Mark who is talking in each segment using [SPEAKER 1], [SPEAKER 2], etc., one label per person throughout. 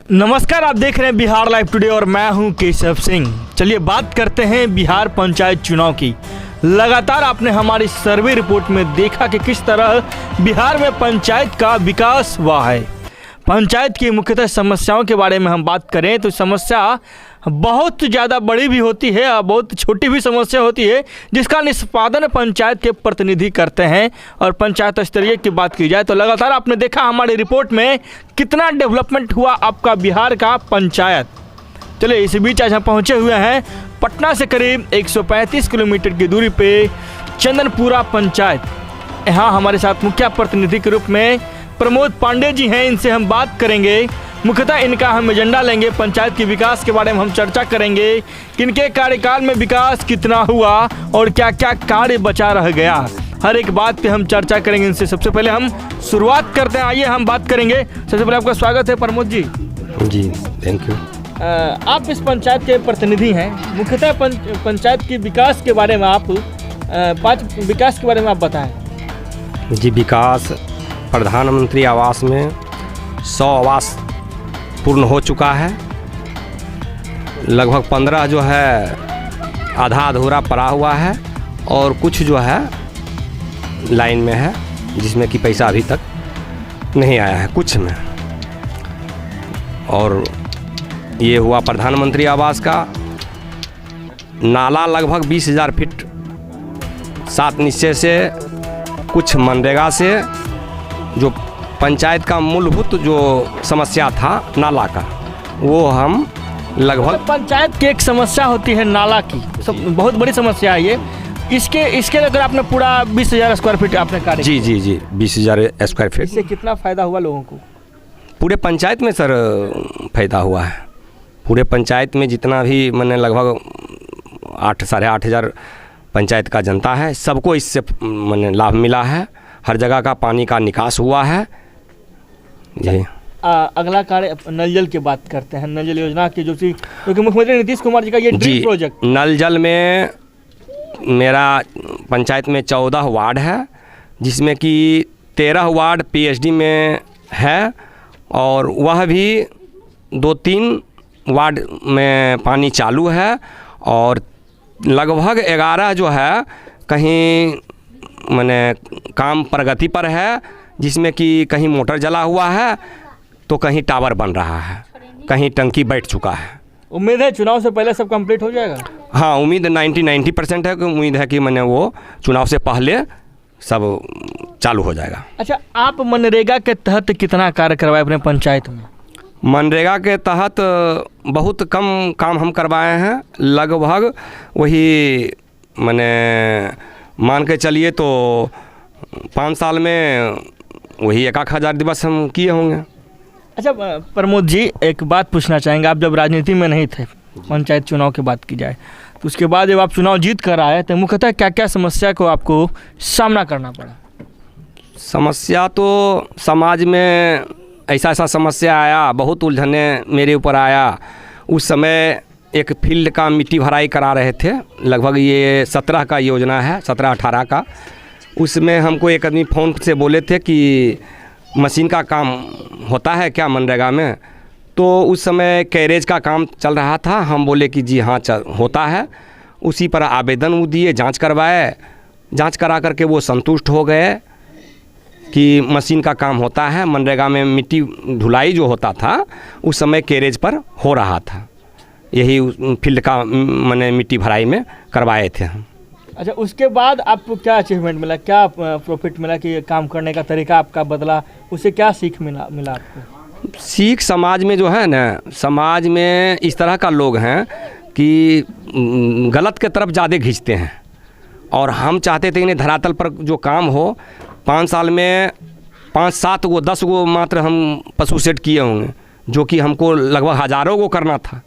[SPEAKER 1] नमस्कार, आप देख रहे हैं बिहार लाइव टुडे और मैं हूं केशव सिंह। चलिए बात करते हैं बिहार पंचायत चुनाव की। लगातार आपने हमारी सर्वे रिपोर्ट में देखा कि किस तरह बिहार में पंचायत का विकास हुआ है। पंचायत की मुख्यतः समस्याओं के बारे में हम बात करें तो समस्या बहुत ज़्यादा बड़ी भी होती है और बहुत छोटी भी समस्या होती है, जिसका निष्पादन पंचायत के प्रतिनिधि करते हैं। और पंचायत स्तरीय की बात की जाए तो लगातार आपने देखा हमारी रिपोर्ट में कितना डेवलपमेंट हुआ आपका बिहार का पंचायत। चलिए इस बीच आज हम पहुँचे हुए हैं पटना से करीब 135 किलोमीटर की दूरी पे चंदनपुरा पंचायत। यहाँ हमारे साथ मुखिया प्रतिनिधि के रूप में प्रमोद पांडे जी हैं, इनसे हम बात करेंगे। मुख्यतः इनका हम एजेंडा लेंगे, पंचायत के विकास के बारे में हम चर्चा करेंगे कि इनके कार्यकाल में विकास कितना हुआ और क्या क्या कार्य बचा रह गया। हर एक बात पे हम चर्चा करेंगे इनसे। सबसे पहले हम शुरुआत करते हैं, आइए हम बात करेंगे। सबसे पहले आपका स्वागत है प्रमोद जी।
[SPEAKER 2] जी थैंक यू।
[SPEAKER 1] आप इस पंचायत के प्रतिनिधि हैं, मुख्यतः पंचायत के विकास के बारे में आप विकास के बारे में आप बताएं।
[SPEAKER 2] जी, विकास प्रधानमंत्री आवास में 100 आवास पूर्ण हो चुका है। लगभग 15 जो है आधा अधूरा पड़ा हुआ है और कुछ जो है लाइन में है, जिसमें कि पैसा अभी तक नहीं आया है कुछ में। और ये हुआ प्रधानमंत्री आवास का। नाला लगभग 20,000 फीट 7 निश्चय से, कुछ मनरेगा से, जो पंचायत का मूलभूत जो समस्या था नाला का, वो हम लगभग
[SPEAKER 1] पंचायत की एक समस्या होती है नाला की, बहुत बड़ी समस्या है ये। इसके अगर आपने पूरा 20,000 स्क्वायर फीट आपने कार्य
[SPEAKER 2] जी 20,000 स्क्वायर फीट।
[SPEAKER 1] इससे कितना फ़ायदा हुआ लोगों को?
[SPEAKER 2] पूरे पंचायत में सर फ़ायदा हुआ है। पूरे पंचायत में जितना भी मैंने लगभग 8-8,500 हज़ार पंचायत का जनता है, सबको इससे मैंने लाभ मिला है। हर जगह का पानी का निकास हुआ है। जी
[SPEAKER 1] अगला कार्य नल जल की बात करते हैं। नल जल योजना की क्योंकि मुख्यमंत्री नीतीश कुमार जी का ये ड्रीम प्रोजेक्ट।
[SPEAKER 2] नल जल में मेरा पंचायत में 14 वार्ड है, जिसमें कि 13 वार्ड पीएचडी में है और वह भी 2-3 वार्ड में पानी चालू है और लगभग 11 जो है कहीं मैंने काम प्रगति पर है, जिसमें कि कहीं मोटर जला हुआ है तो कहीं टावर बन रहा है, कहीं टंकी बैठ चुका है।
[SPEAKER 1] उम्मीद है चुनाव से पहले सब कंप्लीट हो जाएगा?
[SPEAKER 2] हाँ, उम्मीद 90% है कि उम्मीद है कि मैंने वो चुनाव से पहले सब चालू हो जाएगा।
[SPEAKER 1] अच्छा, आप मनरेगा के तहत कितना कार्य करवाए अपने पंचायत में?
[SPEAKER 2] मनरेगा के तहत बहुत कम काम हम करवाए हैं। लगभग वही मैंने मान के चलिए तो 5 साल में वही 1,000 दिवस हम किए होंगे।
[SPEAKER 1] अच्छा प्रमोद जी, एक बात पूछना चाहेंगे। आप जब राजनीति में नहीं थे, पंचायत चुनाव की बात की जाए तो उसके बाद जब आप चुनाव जीत कर आए तो मुख्यतः क्या क्या समस्या को आपको सामना करना पड़ा?
[SPEAKER 2] समस्या तो समाज में ऐसा समस्या आया, बहुत उलझने मेरे ऊपर आया। उस समय एक फील्ड का मिट्टी भराई करा रहे थे, लगभग ये 17 का योजना है, 17-18 का। उसमें हमको एक आदमी फ़ोन से बोले थे कि मशीन का काम होता है क्या मनरेगा में? तो उस समय कैरेज का काम चल रहा था। हम बोले कि जी हाँ होता है। उसी पर आवेदन वो दिए, जांच करवाए। जांच करा करके वो संतुष्ट हो गए कि मशीन का काम होता है। मनरेगा में मिट्टी ढुलाई जो होता था उस समय कैरेज पर हो रहा था। यही फील्ड का मैंने मिट्टी भराई में करवाए थे हम।
[SPEAKER 1] अच्छा, उसके बाद आपको क्या अचीवमेंट मिला, क्या प्रॉफिट मिला कि काम करने का तरीका आपका बदला? उससे क्या सीख मिला आपको?
[SPEAKER 2] सीख समाज में जो है ना, समाज में इस तरह का लोग हैं कि गलत के तरफ ज़्यादा खींचते हैं और हम चाहते थे इन्हें धरातल पर जो काम हो। 5 साल में 5-7 गो 10 गो मात्र हम पशु सेट किए होंगे, जो कि हमको लगभग हज़ारों को करना था।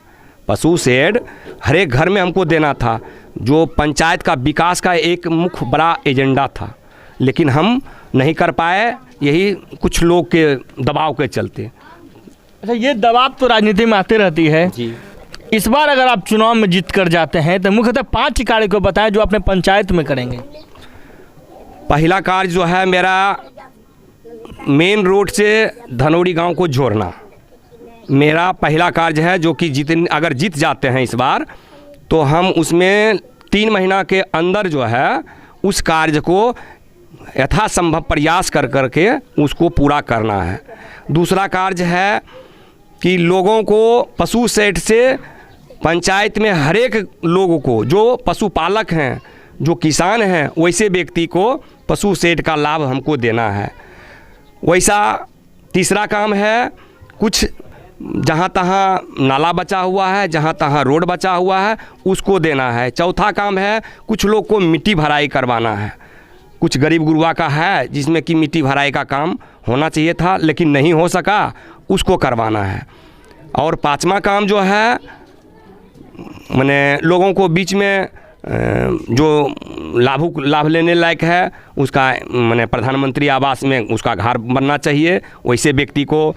[SPEAKER 2] पशु शेड हर एक घर में हमको देना था, जो पंचायत का विकास का एक मुख्य बड़ा एजेंडा था, लेकिन हम नहीं कर पाए, यही कुछ लोग के दबाव के चलते।
[SPEAKER 1] अच्छा, ये दबाव तो राजनीति में आते रहती है
[SPEAKER 2] जी।
[SPEAKER 1] इस बार अगर आप चुनाव में जीत कर जाते हैं तो मुख्यतः 5 कार्य को बताएं जो अपने पंचायत में करेंगे।
[SPEAKER 2] पहला कार्य जो है मेरा मेन रोड से धनौड़ी गांव को जोड़ना, मेरा पहला कार्य है जो कि अगर जीत जाते हैं इस बार, तो हम उसमें 3 महीना के अंदर जो है उस कार्य को यथासंभव प्रयास कर करके उसको पूरा करना है। दूसरा कार्य है कि लोगों को पशु शेड से पंचायत में हर एक लोगों को, जो पशुपालक हैं, जो किसान हैं, वैसे व्यक्ति को पशु शेड का लाभ हमको देना है। वैसा तीसरा काम है, कुछ जहाँ तहाँ नाला बचा हुआ है, जहाँ तहाँ रोड बचा हुआ है, उसको देना है। चौथा काम है, कुछ लोग को मिट्टी भराई करवाना है। कुछ गरीब गुरुआ का है जिसमें कि मिट्टी भराई का काम होना चाहिए था लेकिन नहीं हो सका, उसको करवाना है। और पांचवा काम जो है, मैंने लोगों को बीच में जो लाभ लेने लायक है उसका, मैंने प्रधानमंत्री आवास में उसका घर बनना चाहिए, वैसे व्यक्ति को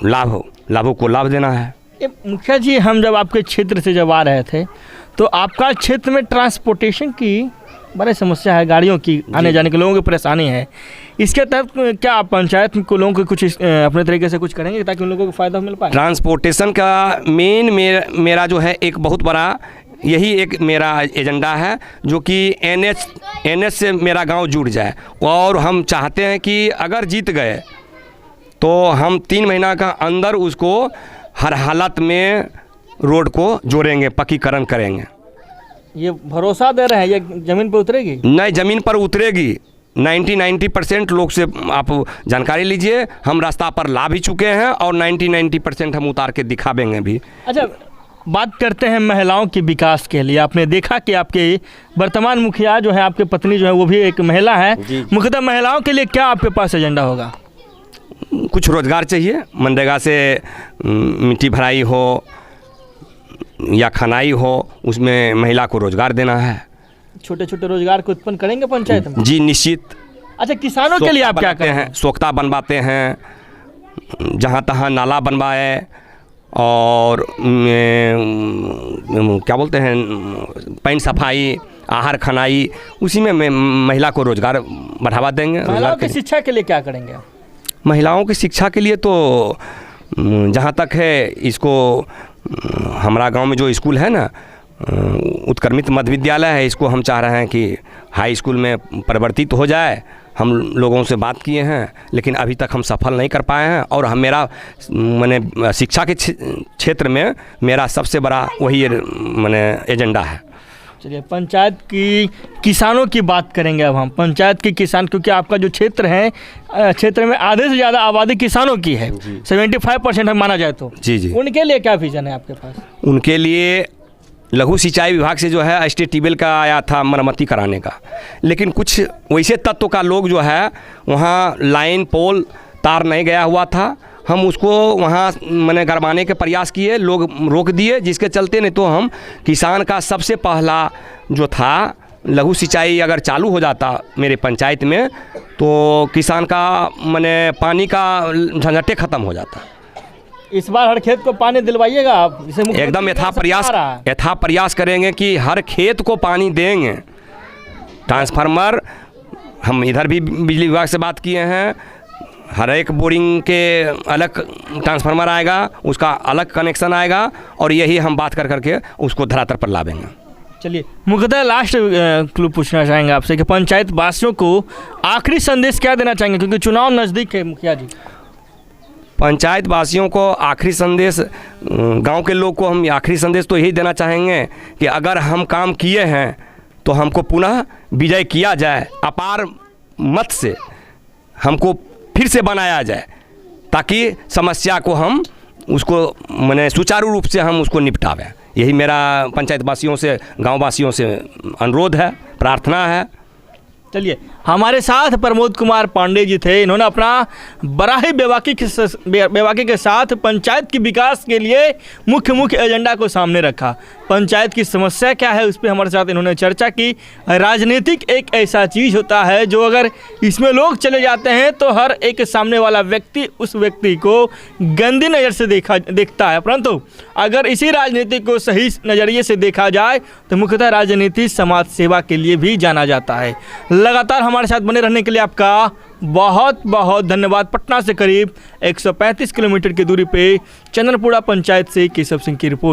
[SPEAKER 2] लाभों को लाभ देना है।
[SPEAKER 1] मुखिया जी, हम जब आपके क्षेत्र से जब आ रहे थे तो आपका क्षेत्र में ट्रांसपोर्टेशन की बड़ी समस्या है, गाड़ियों की आने जाने के लोगों की परेशानी है। इसके तहत क्या आप पंचायत को लोगों को कुछ अपने तरीके से कुछ करेंगे ताकि उन लोगों को फ़ायदा मिल पाए?
[SPEAKER 2] ट्रांसपोर्टेशन का मेन मेरा जो है एक बहुत बड़ा यही एक मेरा एजेंडा है, जो कि एनएच से मेरा गांव जुड़ जाए। और हम चाहते हैं कि अगर जीत गए तो हम 3 महीना का अंदर उसको हर हालत में रोड को जोड़ेंगे, पक्कीकरण करेंगे।
[SPEAKER 1] ये भरोसा दे रहे हैं, ये ज़मीन पर उतरेगी?
[SPEAKER 2] नहीं, ज़मीन पर उतरेगी। 90% लोग से आप जानकारी लीजिए, हम रास्ता पर ला भी चुके हैं और 90% हम उतार के दिखा देंगे भी।
[SPEAKER 1] अच्छा, बात करते हैं महिलाओं के विकास के लिए। आपने देखा कि आपके वर्तमान मुखिया जो है, आपके पत्नी जो है वो भी एक महिला है। मुख्यतः महिलाओं के लिए क्या आपके पास एजेंडा होगा?
[SPEAKER 2] कुछ रोज़गार चाहिए, मनरेगा से मिट्टी भराई हो या खनाई हो, उसमें महिला को रोज़गार देना है।
[SPEAKER 1] छोटे छोटे रोज़गार को उत्पन्न करेंगे पंचायत में?
[SPEAKER 2] जी निश्चित।
[SPEAKER 1] अच्छा, किसानों के लिए आप क्या करते हैं?
[SPEAKER 2] सोख्ता बनवाते हैं, जहाँ तहाँ नाला बनवाए, और क्या बोलते हैं, पैन सफाई, आहार खनाई, उसी में महिला को रोज़गार बढ़ावा देंगे।
[SPEAKER 1] महिलाओं की शिक्षा के लिए क्या करेंगे?
[SPEAKER 2] महिलाओं की शिक्षा के लिए तो जहाँ तक है, इसको हमारा गांव में जो स्कूल है ना, उत्क्रमित मध्य विद्यालय है, इसको हम चाह रहे हैं कि हाई स्कूल में परिवर्तित हो जाए। हम लोगों से बात किए हैं लेकिन अभी तक हम सफल नहीं कर पाए हैं। और मेरा मैंने शिक्षा के क्षेत्र में मेरा सबसे बड़ा वही मैंने एजेंडा है।
[SPEAKER 1] चलिए, पंचायत की किसानों की बात करेंगे अब हम। पंचायत के किसान, क्योंकि आपका जो क्षेत्र है, क्षेत्र में आधे से ज़्यादा आबादी किसानों की है, 75% हम माना जाए तो।
[SPEAKER 2] जी।
[SPEAKER 1] उनके लिए क्या विजन है आपके पास?
[SPEAKER 2] उनके लिए लघु सिंचाई विभाग से जो है स्टेट ट्यूबवेल का आया था मरम्मती कराने का, लेकिन कुछ वैसे तत्व का लोग जो है वहाँ लाइन पोल तार नहीं गया हुआ था, हम उसको वहाँ मैंने गरवाने के प्रयास किए, लोग रोक दिए, जिसके चलते नहीं तो हम किसान का सबसे पहला जो था लघु सिंचाई अगर चालू हो जाता मेरे पंचायत में, तो किसान का मैंने पानी का झंझटे ख़त्म हो जाता।
[SPEAKER 1] इस बार हर खेत को पानी दिलवाइएगा आप?
[SPEAKER 2] एकदम यथा प्रयास करेंगे कि हर खेत को पानी देंगे। ट्रांसफार्मर हम इधर भी बिजली विभाग से बात किए हैं, हर एक बोरिंग के अलग ट्रांसफार्मर आएगा, उसका अलग कनेक्शन आएगा, और यही हम बात कर करके उसको धरातल पर ला देंगे।
[SPEAKER 1] चलिए, मुख्यतः लास्ट क्लू पूछना चाहेंगे आपसे कि पंचायत वासियों को आखिरी संदेश क्या देना चाहेंगे, क्योंकि चुनाव नज़दीक है मुखिया जी?
[SPEAKER 2] पंचायत वासियों को आखिरी संदेश, गांव के लोग को हम आखिरी संदेश तो यही देना चाहेंगे कि अगर हम काम किए हैं तो हमको पुनः विजय किया जाए, अपार मत से हमको फिर से बनाया जाए, ताकि समस्या को हम उसको मैंने सुचारू रूप से हम उसको निपटावें। यही मेरा पंचायत वासियों से, गाँव वासियों से अनुरोध है, प्रार्थना है।
[SPEAKER 1] चलिए, हमारे साथ प्रमोद कुमार पांडे जी थे। इन्होंने अपना बड़ा ही बेबाकी के साथ पंचायत के विकास के लिए मुख्य एजेंडा को सामने रखा। पंचायत की समस्या क्या है उस पर हमारे साथ इन्होंने चर्चा की। राजनीतिक एक ऐसा चीज़ होता है जो अगर इसमें लोग चले जाते हैं तो हर एक सामने वाला व्यक्ति उस व्यक्ति को गंदी नज़र से देखता है, परंतु अगर इसी राजनीति को सही नज़रिए से देखा जाए तो मुख्यतः राजनीति समाज सेवा के लिए भी जाना जाता है। लगातार हमारे साथ बने रहने के लिए आपका बहुत बहुत धन्यवाद। पटना से करीब 135 किलोमीटर की दूरी पे चंद्रपुरा पंचायत से केशव सिंह की रिपोर्ट।